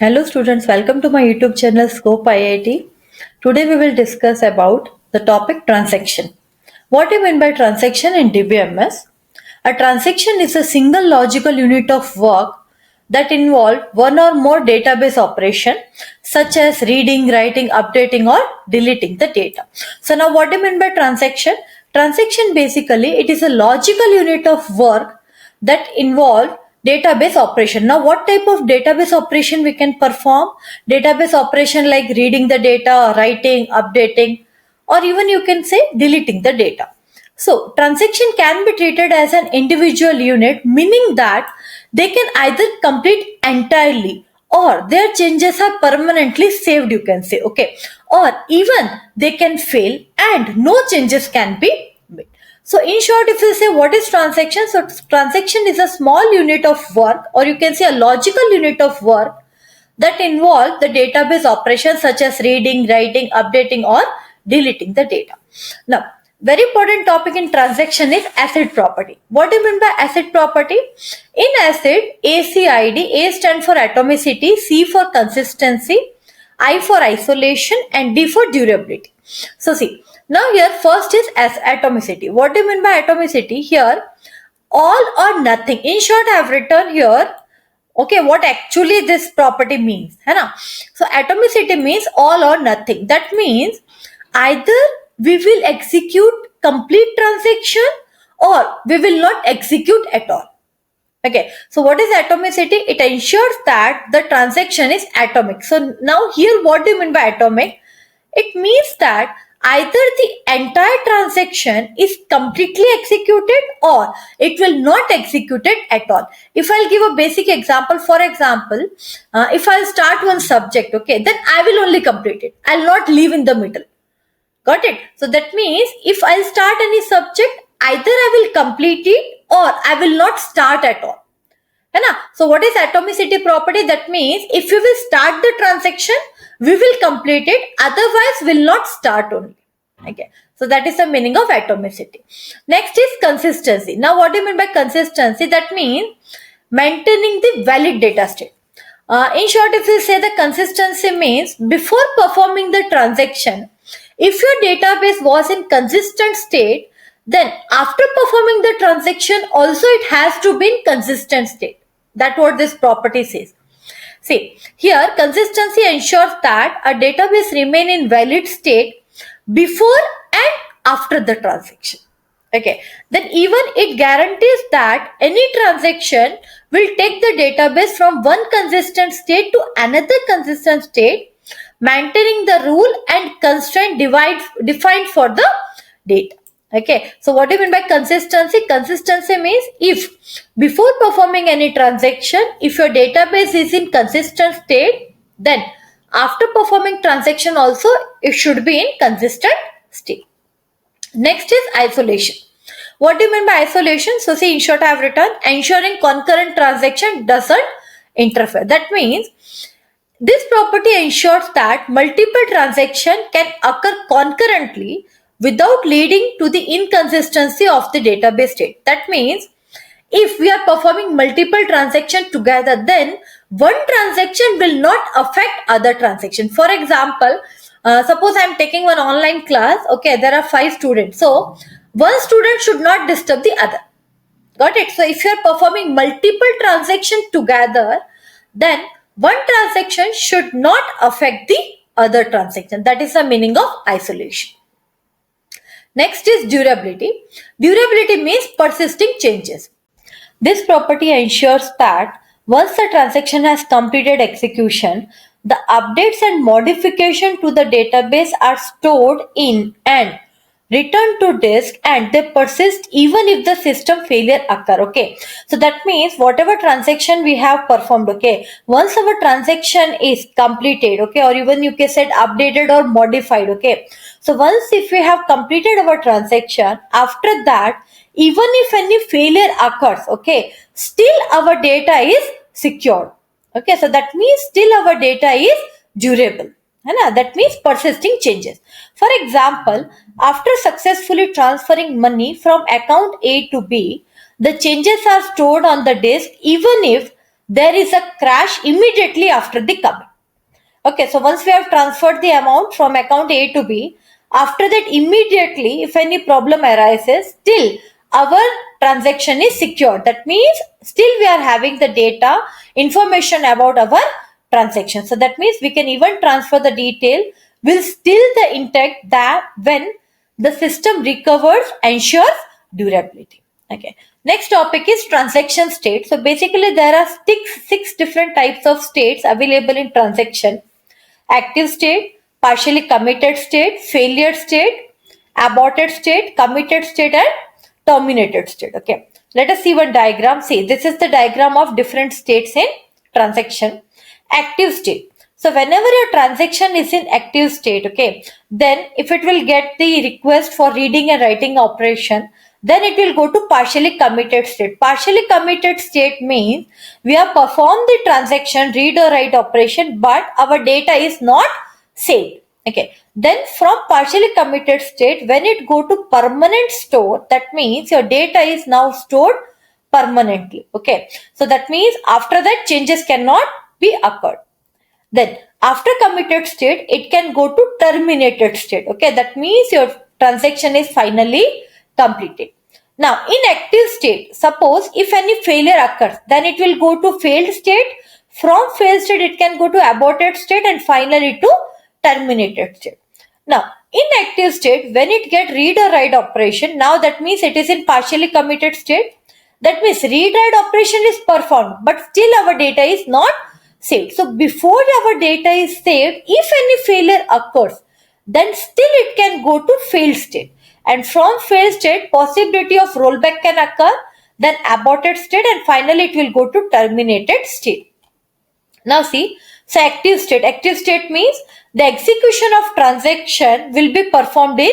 Hello students, welcome to my YouTube channel Scope IIT. Today we will discuss about the topic transaction. What do you mean by transaction in DBMS? A transaction is a single logical unit of work that involve one or more database operation such as reading, writing, updating or deleting the data. So now what do you mean by transaction? Transaction basically it is a logical unit of work that involve database operation. Now what type of database operation we can perform? Database operation like reading the data, writing, updating, or even you can say deleting the data. So transaction can be treated as an individual unit, meaning that they can either complete entirely or their changes are permanently saved, you can say, okay, or even they can fail and no changes can be made. So in short, if you say what is transaction, so transaction is a small unit of work, or you can say a logical unit of work that involve the database operations such as reading, writing, updating or deleting the data. Now, very important topic in transaction is ACID property. What do you mean by ACID property? In ACID, ACID, A stands for atomicity, C for consistency, I for isolation and D for durability. So see, now here first is as atomicity. What do you mean by atomicity? Here, all or nothing. In short, I have written here okay what actually this property means है ना. So atomicity means all or nothing. That means either we will execute complete transaction or we will not execute at all. Okay, so what is atomicity? It ensures that the transaction is atomic. So now here what do you mean by atomic? It means that either the entire transaction is completely executed or it will not execute it at all. If I'll give a basic example, for example, if I'll start one subject, okay, then I will only complete it. I'll not leave in the middle. Got it? So that means if I'll start any subject, either I will complete it or I will not start at all. है ना? So what is atomicity property? That means if we will start the transaction, we will complete it, otherwise will not start only. Okay. So that is the meaning of atomicity. Next is consistency. Now what do you mean by consistency? That means maintaining the valid data state. In short, if we say the consistency means before performing the transaction, if your database was in consistent state, then after performing the transaction also it has to be in consistent state. That's what this property says. See, here consistency ensures that a database remain in valid state before and after the transaction. Okay, then even it guarantees that any transaction will take the database from one consistent state to another consistent state, maintaining the rule and constraint defined for the data. Okay, so what do you mean by consistency? Consistency means if before performing any transaction, if your database is in consistent state, then after performing transaction also it should be in consistent state. Next is isolation. What do you mean by isolation? So see, in short I have written ensuring concurrent transaction doesn't interfere. That means this property ensures that multiple transactions can occur concurrently without leading to the inconsistency of the database state. That means if we are performing multiple transactions together, then one transaction will not affect other transaction. For example, suppose I am taking one online class, okay, there are 5 students. So one student should not disturb the other. Got it? So if you are performing multiple transactions together, then one transaction should not affect the other transaction. That is the meaning of isolation. Next is durability. Durability means persisting changes. This property ensures that once the transaction has completed execution, the updates and modification to the database are stored in and returned to disk and they persist even if the system failure occur. Okay, so that means whatever transaction we have performed, okay, once our transaction is completed, okay, or even you can say updated or modified, okay, so once if we have completed our transaction, after that even if any failure occurs, okay, still our data is secure. Okay, so that means still our data is durable. That means persisting changes. For example, after successfully transferring money from account A to B, the changes are stored on the disk even if there is a crash immediately after the commit. Okay, so once we have transferred the amount from account A to B, after that immediately if any problem arises, still our transaction is secure. That means still we are having the data, information about our transaction. So that means we can even transfer the detail, will still the intact that when the system recovers, ensures durability. Okay. Next topic is transaction state. So basically there are six different types of states available in transaction: active state, partially committed state, failure state, aborted state, committed state, and terminated state. Okay. Let us see one diagram. See, this is the diagram of different states in transaction. Active state. So whenever your transaction is in active state, okay, then if it will get the request for reading and writing operation, then it will go to partially committed state. Partially committed state means we have performed the transaction, read or write operation, but our data is not saved. Okay. Then from partially committed state, when it go to permanent store, that means your data is now stored permanently. Okay. So that means after that changes cannot be occurred. Then after committed state, it can go to terminated state. Okay, that means your transaction is finally completed. Now in active state, suppose if any failure occurs, then it will go to failed state. From failed state, it can go to aborted state and finally to terminated state. Now in active state, when it get read or write operation, now that means it is in partially committed state. That means read write operation is performed, but still our data is not saved. So before our data is saved, if any failure occurs, then still it can go to failed state. And from failed state, possibility of rollback can occur, then aborted state, and finally it will go to terminated state. Now see, so active state. Active state means the execution of transaction will be performed in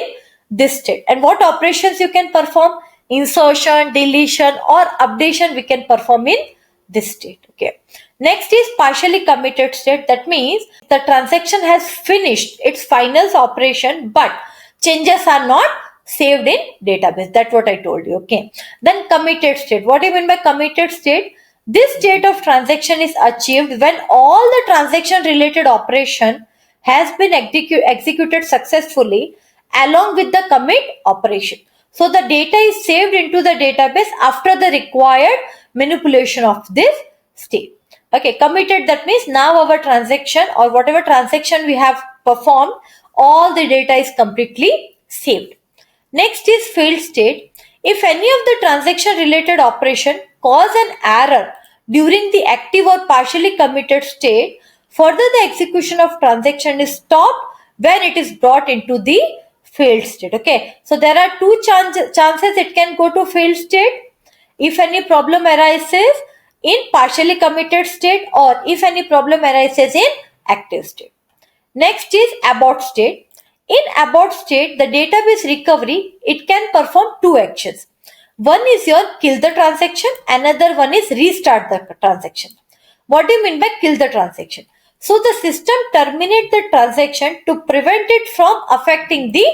this state. And what operations you can perform? Insertion, deletion, or updation we can perform in this state. Okay. Next is partially committed state. That means the transaction has finished its final operation, but changes are not saved in database. That's what I told you. Okay. Then committed state. What do you mean by committed state? This state of transaction is achieved when all the transaction related operation has been executed successfully along with the commit operation. So the data is saved into the database after the required manipulation of this state. Okay, committed, that means now our transaction or whatever transaction we have performed, all the data is completely saved. Next is failed state. If any of the transaction related operation cause an error during the active or partially committed state, further the execution of transaction is stopped when it is brought into the failed state. Okay, so there are two chances it can go to failed state. If any problem arises in partially committed state or if any problem arises in active state. Next is abort state. In abort state, the database recovery, it can perform two actions. One is your kill the transaction, another one is restart the transaction. What do you mean by kill the transaction? So the system terminates the transaction to prevent it from affecting the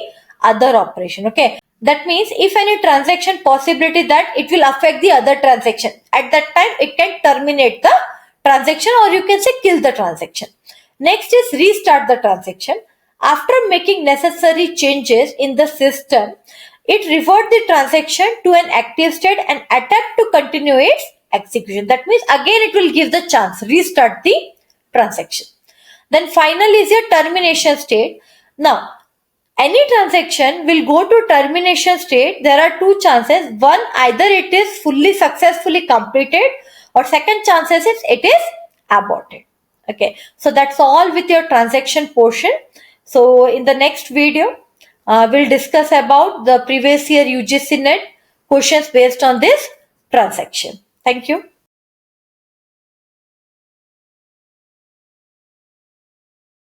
other operation. Okay. That means if any transaction possibility that it will affect the other transaction, at that time it can terminate the transaction or you can say kill the transaction. Next is restart the transaction. After making necessary changes in the system, it revert the transaction to an active state and attempt to continue its execution. That means again it will give the chance, restart the transaction. Then finally is your termination state. Now, any transaction will go to termination state. There are two chances. One, either it is fully successfully completed or second chances is it is aborted. Okay, so that's all with your transaction portion. So in the next video, we'll discuss about the previous year UGC NET questions based on this transaction. Thank you.